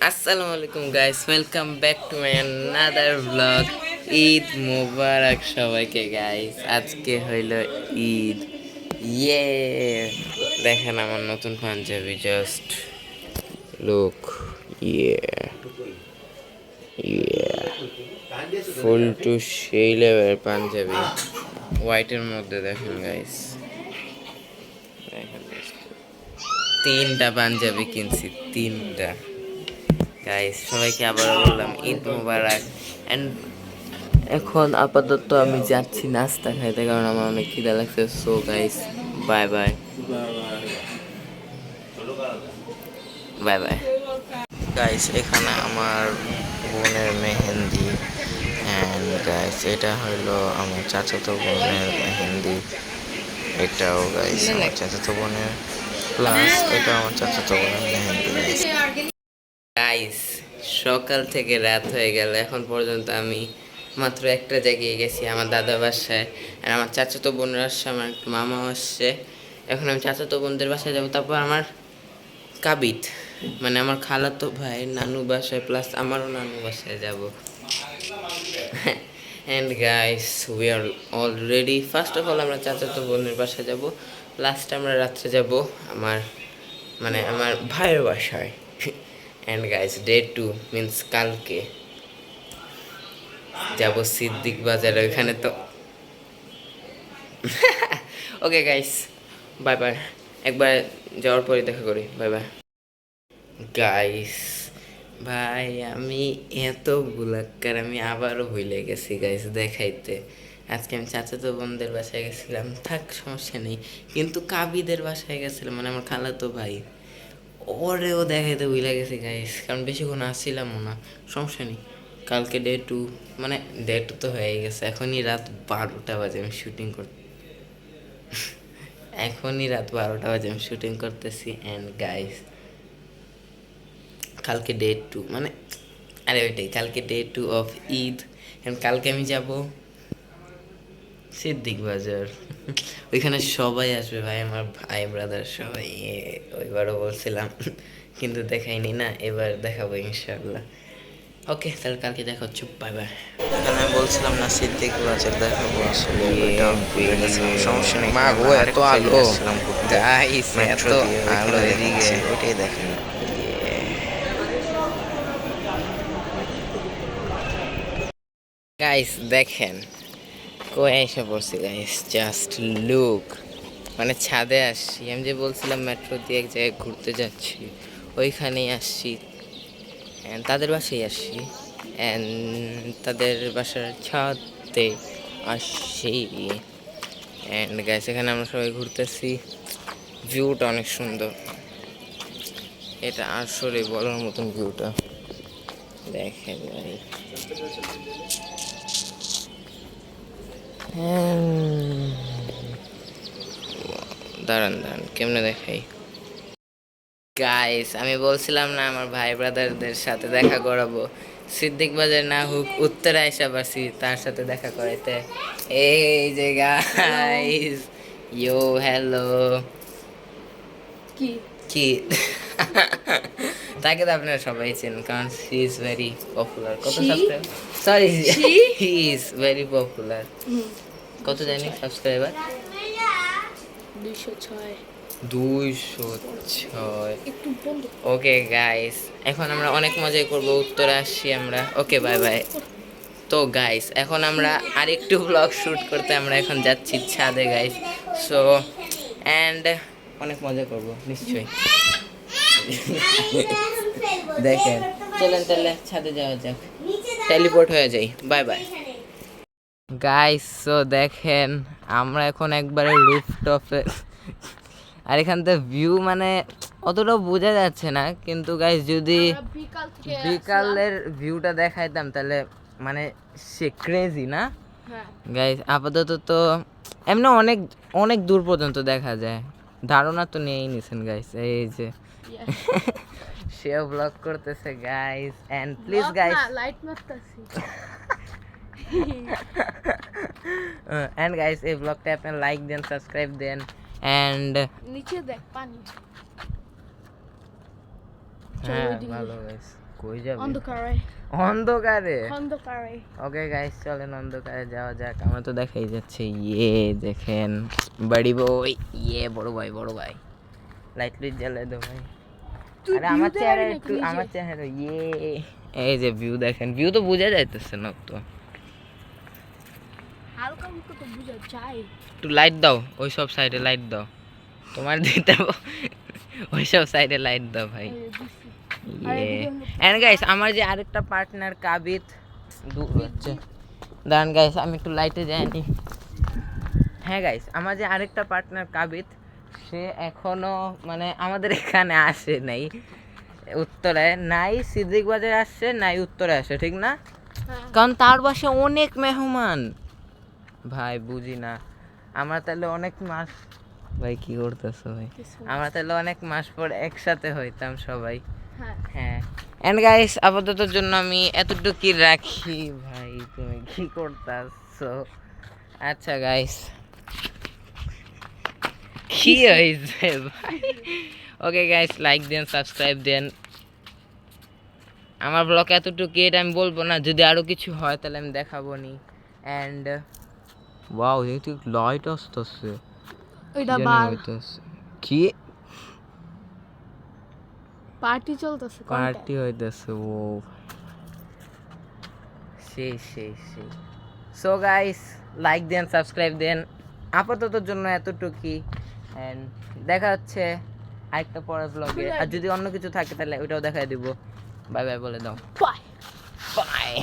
আসসালামু আলাইকুম guys, welcome back to my another blog. Eid মোবারক সবাইকে গাইস। আজকে হইল ঈদ। ইয়ে, দেখেন আমার নতুন পাঞ্জাবি, জাস্ট লুক। ইয়ে ইয়ে, ফুল টু সেই লেভেলের পাঞ্জাবি, হোয়াইটের মধ্যে। দেখেন গাইস, দেখেন তিনটা পাঞ্জাবি কিনছি, তিনটা। গাইস সবাইকে আবারও বললাম ঈদ মোবারক। অ্যান্ড এখন আপাতত আমি যাচ্ছি নাস্তা খাইতে, কারণ আমার অনেক খিদা লাগছে। So guys, bye bye bye bye. Guys এখানে আমার বোনের মেহেন্দি, অ্যান্ড গাইস এটা হলো আমার চাচাতো বোনের মেহেন্দি। এটাও গাইস আমার চাচাতো বোনের, প্লাস এটা আমার চাচাতো বোনের মেহেন্দি। গাইস সকাল থেকে রাত হয়ে গেল, এখন পর্যন্ত আমি মাত্র একটা জায়গায় গেছি, আমার দাদা বাসায়। আর আমার চাচাতো বোনের আসছে, আমার একটা মামা আসছে। এখন আমি চাচাতো বোনদের বাসায় যাবো, তারপর আমার কাবিত মানে আমার খালাতো ভাই নানু বাসায়, প্লাস আমারও নানু বাসায় যাব। And guys we are already, first of all আমরা চাচাতো বোনের বাসায় যাব, লাস্ট আমরা রাত্রে যাব আমার আমার ভাইয়ের বাসায়। অ্যান্ড গাইস ডে 2 মিন্স কালকে যাব সিদ্দিক বাজারে, ওইখানে তো। Okay guys, bye bye. একবার যাওয়ার পরে দেখা করি, বাই বাই। গাইস ভাই, আমি এত বুলাক্কার, আমি আবারও ভুলে গেছি গাইস দেখাইতে। আজকে আমি চাচাতো বোনদের বাসায় গেছিলাম, থাক সমস্যা নেই, কিন্তু কাবিদের বাসায় গেছিলাম, মানে আমার খালাতো ভাই, ওরেও দেখাইতে ভুলে গেছি গাইস, কারণ বেশিক্ষণ আসছিলামও না। সমস্যা নেই, কালকে ডে 2, মানে ডে 2 তো হয়ে গেছে। এখনই রাত 12টা বাজে, আমি শুটিং করতে এখনই রাত 12টা বাজে, আমি শুটিং করতেছি। অ্যান্ড গাইস কালকে ডে 2, মানে আরে ওইটাই, কালকে ডে 2 অফ ঈদ। এখন কালকে আমি যাব সিদ্দিক বাজার। ওইখানে সবাই আসবে ভাই, আমার ভাই ব্রাদার সবাই। ওইবারও বলছিলাম কিন্তু দেখাইনি না, এবার দেখাবো ইনশাল্লাহ। ওকে তাহলে কালকে দেখা হচ্ছে, বাই বাই। এখানে আমি বলছিলাম না সিদ্দিক বাজার দেখাবো, আসলে ওইটা ভুলে গেছিলাম। সমস্যা নেই, মা গো এত আলো গাইস, এত আলো এদিকে, ওইটাই দেখেন। গাইস দেখেন কই এসে পড়ছি গাইস, জাস্ট লুক। মানে ছাদে আসছি, আমি যে বলছিলাম মেট্রো দিয়ে এক জায়গায় ঘুরতে যাচ্ছি, ওইখানেই আসছি। তাদের বাসায় আসছি, অ্যান্ড তাদের বাসার ছাদে আসছি। অ্যান্ড গাইস এখানে আমরা সবাই ঘুরতেছি, ভিউটা অনেক সুন্দর। এটা আসলে বলার মতন ভিউটা, দেখেন ভাই। দাঁড়ান দাঁড়ান, কেমনে দেখাই। গাইস আমি বলছিলাম না আমার ভাই ব্রাদারদের সাথে দেখা করাবো, সিদ্দিক বাজার না হোক উত্তরা এসে পারছি তার সাথে দেখা করাইতে। এই যে গাইস, ইয়ো হ্যালো। কি কি তাকে তো আপনারা সবাই চেনেন, কারণ সি ইজ ভেরি পপুলার। কত subscriber, sorry, he is very popular. কত জানি সাবস্ক্রাইবার? 206। ওকে গাইস, এখন আমরা অনেক মজাই করব, উত্তরে আসছি আমরা। Okay bye bye. তো গাইস এখন আমরা আরেকটু ব্লগ শ্যুট করতে আমরা এখন যাচ্ছি ছাদে গাইস। সো অ্যান্ড অনেক মজা করব নিশ্চয়ই। দেখেন চলেন তাহলে ছাদে যাওয়া যাক, টেলিপোর্ট হয়ে যাই, বাই বাই। গাইস সো দেখেন আমরা এখন একবারে রুফটপে, আর এখান থেকে ভিউ মানে অতটাও বোঝা যাচ্ছে না, কিন্তু গাইস যদি বিকালের ভিউটা দেখাইতাম তাহলে মানে সে ক্রেজি না গাইস। আপাতত তো এমনি অনেক অনেক দূর পর্যন্ত দেখা যায়, ধারণা তো নিয়েই নিছেন গাইস। এই যে সেও ব্লগ করতেছে guys, and please guys light মারতাছি। এন্ড গাইস এই ব্লগটা আপনারা লাইক দেন, সাবস্ক্রাইব দেন, এন্ড নিচে দেখ পানি। হ্যাঁ ভালো গাইস, কই যাবে? অন্ধকারে অন্ধকারে। অন্ধকারে ওকে গাইস, চলেন অন্ধকারে যাওয়া যাক। আমরা তো দেখাই যাচ্ছে। ইয়ে দেখেন বড়ি বই, ইয়ে বড় ভাই বড় ভাই, লাইট লাইট জ্বালায় দাও ভাই। তুই আরে আমার view চেহারা দেখাবি নাকি একটু, নিজে? আমার চেহারা ইয়ে, এই যে ভিউ দেখেন, ভিউ তো বোঝা যাইতেছে না তো। হালকা হালকা তো বুঝা যায়। একটু লাইট দাও, ওই সব সাইডে লাইট দাও, তোমার দিতে ওই সব সাইডে লাইট দাও ভাই। এই দিছি। ইয়ে এন্ড গাইস, আমার যে আরেকটা পার্টনার কাবিত দূর হচ্ছে, দাঁড়ান গাইস আমি একটু লাইটে যাইনি। হ্যাঁ গাইস, আমার যে আরেকটা পার্টনার কাবিত, সে এখনো মানে আমাদের এখানে আসে নাই, উত্তরে নাই, সিদ্দিক বাজারে আসছে নাই, উত্তরে আসে, ঠিক না? হ্যাঁ। কারণ তার বাসে অনেক মেহমান ভাই, বুঝি না। আমরা তাহলে অনেক মাস, ভাই কি করতেছো ভাই, আমরা তাহলে অনেক মাস পর একসাথে হইতাম সবাই। হ্যাঁ হ্যাঁ এন্ড গাইস, আপাতত জন্য আমি এতটুকুই রাখি। ভাই তুমি কি করতেছো? আচ্ছা গাইস, কি হয়েছে ভাই? ওকে গাইস, লাইক দেন, সাবস্ক্রাইব দেন। আমার ব্লগ এতটুকু, এটা আমি বলবো না, যদি আরো কিছু হয় তাহলে আমি দেখাবো নি। এন্ড ওয়াও, এই তো লাইট আসতেছে, ওইটা বার কি পার্টি চলতেছে পার্টি হইতেছে? ও সেই সেই সেই। সো গাইস, লাইক দেন, সাবস্ক্রাইব দেন। আপাতত জন্য এতটুকুই, এন্ড দেখা হচ্ছে আরেকটা পরের ব্লগে। আর যদি অন্য কিছু থাকে তাহলে ওইটাও দেখাই দিব। বাই বাই বলে দাও। Bye bye.